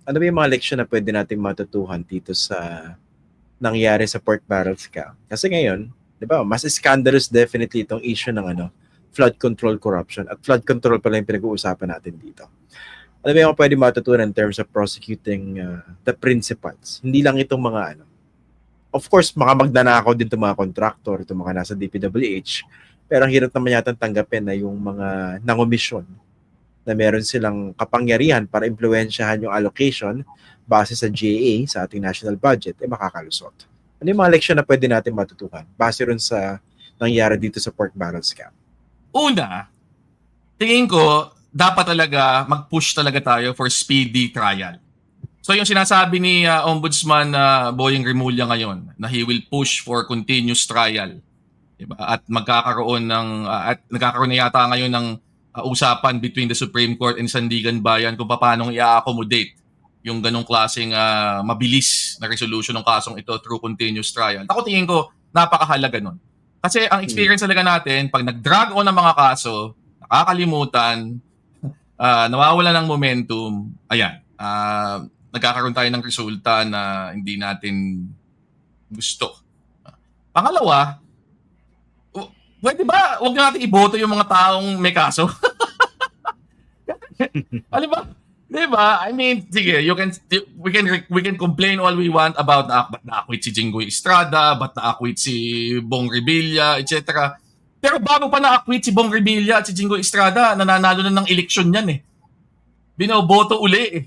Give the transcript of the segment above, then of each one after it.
Ano ba yung mga leksyon na pwede natin matutuhan dito sa nangyari sa pork barrel scam? Kasi ngayon, di ba, mas scandalous definitely itong issue ng flood control corruption. At flood control pala yung pinag-uusapan natin dito. Ano ba yung pwede matutunan in terms of prosecuting the principals? Hindi lang itong mga of course, mga magnanakaw din itong mga contractor, itong mga nasa DPWH. Pero ang hirap naman yata tanggapin na yung mga nangomisyon na meron silang kapangyarihan para impluensyahan yung allocation base sa GAA, sa ating national budget, makakalusot. Ano yung mga leksyon na pwede natin matutukan base rin sa nangyari dito sa pork barrel scam? Una, tingin ko, dapat talaga mag-push talaga tayo for speedy trial. So yung sinasabi ni Ombudsman Boyeng Remulla ngayon na he will push for continuous trial. Diba? At magkakaroon ng at nagkakaroon na yata ngayon ng usapan between the Supreme Court and Sandigan Bayan kung paano i-accommodate yung ganong klaseng mabilis na resolution ng kasong ito through continuous trial. Ako tingin ko napakahalaga nun. Kasi ang experience talaga natin, pag nag-drag on ng mga kaso, nakakalimutan, nawawala ng momentum, ayan, nagkakaroon tayo ng resulta na hindi natin gusto. Pangalawa, pwede ba huwag natin iboto yung mga taong may kaso? Alam ba? Di ba? I mean, sige, we can complain all we want about ba't na-acquit si Jinggoy Estrada, ba't na-acquit si Bong Revilla, etc. Pero bago pa na-acquit si Bong Revilla at si Jinggoy Estrada, nananalo na ng eleksyon yan eh. Binoboto uli eh.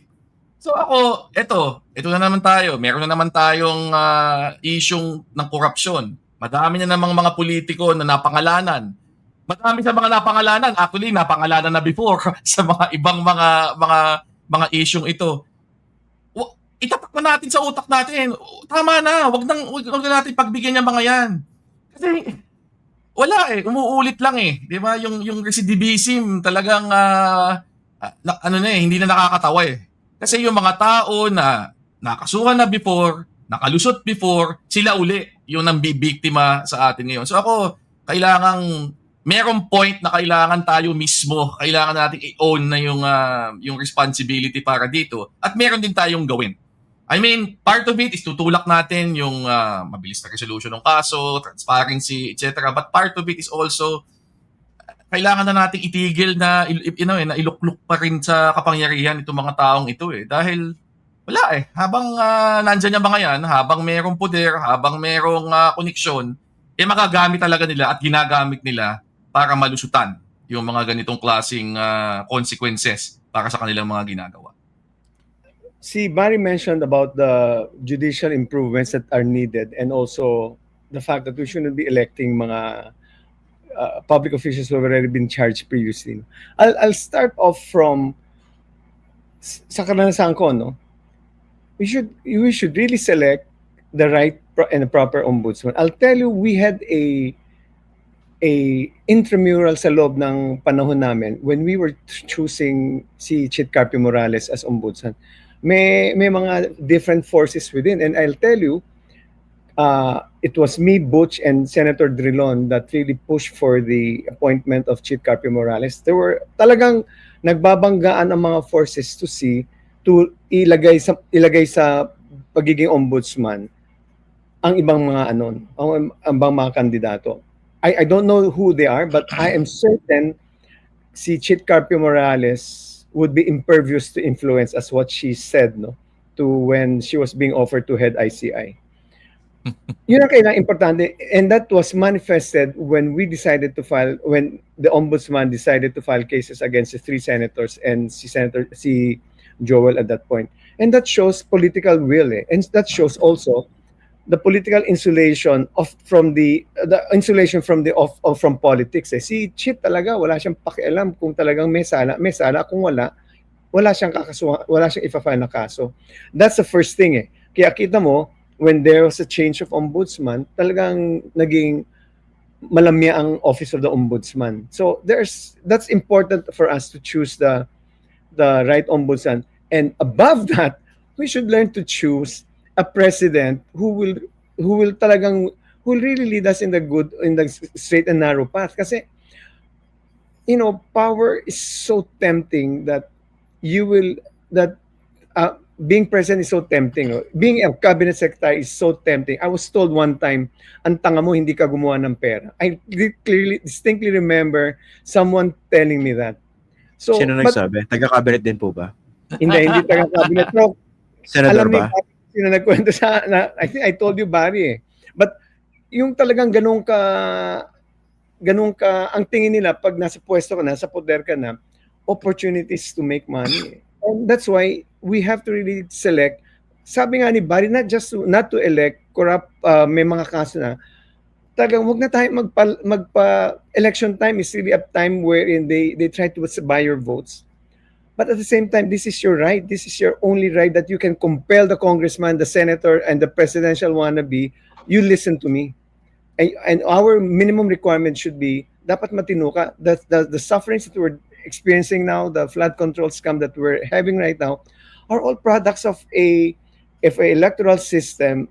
So ako, ito na naman tayo. Meron na naman tayong isyung ng korupsyon. Madami na namang mga politiko na napangalanan. Madami sa mga napangalanan, actually napangalanan na before sa mga ibang mga isyung ito. Itatak na natin sa utak natin. Tama na, wag na natin pagbigyan yung mga yan. Kasi wala eh, umuulit lang eh. 'Di ba? Yung recidivism talagang hindi na nakakatawa eh. Kasi yung mga tao na nakasuhan na before, nakalusot before, sila uli yung nambibiktima sa atin ngayon. So ako, kailangang merong point na kailangan tayo mismo, kailangan natin i-own na yung responsibility para dito. At meron din tayong gawin. I mean, part of it is tutulak natin yung mabilis na resolution ng kaso, transparency, etc. But part of it is also kailangan na nating itigil na na ilukluk pa rin sa kapangyarihan itong mga taong ito eh. Dahil wala eh. Habang nandyan yung mga yan, habang merong poder, habang merong koneksyon, makagamit talaga nila at ginagamit nila para malusutan yung mga ganitong klaseng consequences para sa kanilang mga ginagawa. Si Barry mentioned about the judicial improvements that are needed and also the fact that we shouldn't be electing mga public officials who have already been charged previously. I'll start off from sa karanasan ko, no? We should really select the right and the proper ombudsman. I'll tell you, we had a intramural sa loob ng panahon namin when we were choosing si Chit Carpio Morales as ombudsman. May mga different forces within, and I'll tell you, it was me, Butch, and Senator Drilon that really pushed for the appointment of Chit Carpio Morales. There were talagang nagbabanggaan ang mga forces to ilagay sa pagiging ombudsman ang ibang mga ang ibang mga kandidato. I don't know who they are, but I am certain si Chit Carpio Morales would be impervious to influence, as what she said, no, to when she was being offered to head ICI. Yun ang kailangan importante, and that was manifested when when the ombudsman decided to file cases against the three senators and si Joel at that point. And that shows political will, and that shows also the political insulation from politics. Si Chit talaga wala siyang pakialam kung talagang may sala, kung wala siyang ifa-file na kaso. That's the first thing. Kaya kita mo, when there was a change of ombudsman, talagang naging malamya ang office of the ombudsman. So that's important for us to choose the right ombudsman. And above that, we should learn to choose a president who will really lead us in the straight and narrow path. Kasi power is so tempting that being president is so tempting. Oh. Being a cabinet secretary is so tempting. I was told one time, ang tanga mo, hindi ka gumawa ng pera. I distinctly remember someone telling me that. So, Sino but, nagsabi? Taga-cabinet din po ba? hindi taga-cabinet. Pero, Senador alam ni ba? Barry, sino nagkwento I think I told you Barry eh. But, yung talagang ganun ka, ang tingin nila pag nasa pwesto ka na, sa poder ka na, opportunities to make money. And that's why we have to really select. Sabi nga ni Barry, not to elect corrupt, may mga kaso na, talagang wag na tayo election time is really a time wherein they try to buy your votes. But at the same time, this is your right. This is your only right that you can compel the congressman, the senator, and the presidential wannabe, you listen to me. And our minimum requirement should be, dapat matino ka. The sufferings that we're experiencing now, the flood control scam that we're having right now, are all products of a electoral system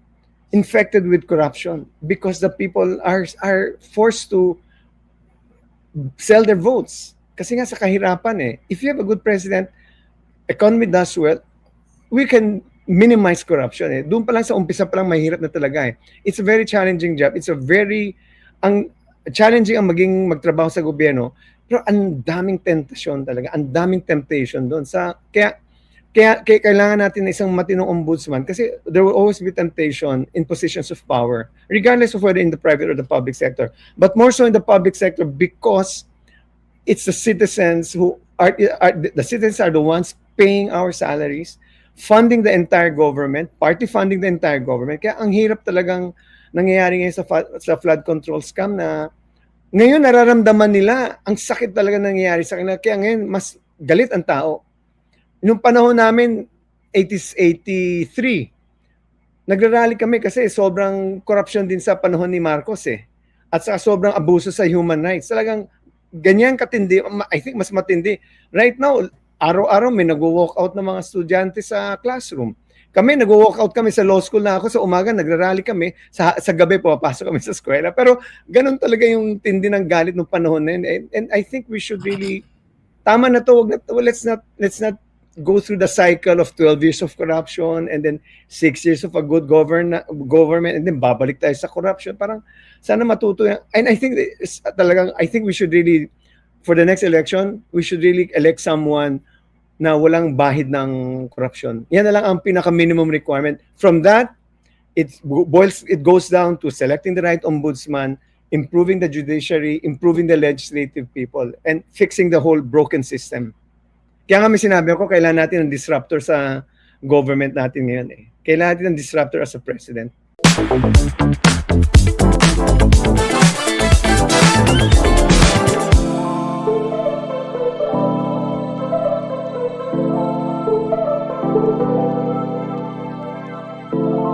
infected with corruption because the people are forced to sell their votes. Kasi nga sa kahirapan eh. If you have a good president, economy does well, we can minimize corruption eh. Doon pa lang sa umpisa pa lang mahirap na talaga eh. It's a very challenging job. It's a very challenging ang magtrabaho sa gobyerno, pero ang daming tentasyon talaga, ang daming temptation doon. Kaya kailangan natin isang matinong ombudsman kasi there will always be temptation in positions of power, regardless of whether in the private or the public sector. But more so in the public sector because it's the citizens who the citizens are the ones paying our salaries, funding the entire government, party funding the entire government. Kaya ang hirap talagang nangyayari ngayon sa flood control scam na ngayon nararamdaman nila ang sakit talaga nangyayari sa kanila. Kaya ngayon mas galit ang tao. Nung panahon namin, 83, nagrarally kami kasi sobrang corruption din sa panahon ni Marcos eh. At saka sobrang abuso sa human rights. Talagang ganyan katindi, I think mas matindi. Right now, araw-araw may nag-walk out ng mga estudyante sa classroom. Kami, nag-walk out kami sa law school na ako. Sa umaga, nagrarally kami. Sa gabi, papasok kami sa eskwela. Pero ganun talaga yung tindi ng galit ng panahon na yun. And I think we should really, tama na to, let's not go through the cycle of 12 years of corruption and then 6 years of a good government and then babalik tayo sa corruption. Parang sana matuto yan. And I think we should really, for the next election, we should really elect someone na walang bahid ng corruption. Yan na lang ang pinaka-minimum requirement. From that, it goes down to selecting the right ombudsman, improving the judiciary, improving the legislative people, and fixing the whole broken system. Kaya nga may sinabi ako, kailangan natin ng disruptor sa government natin ngayon eh. Kailangan natin ng disruptor as a president.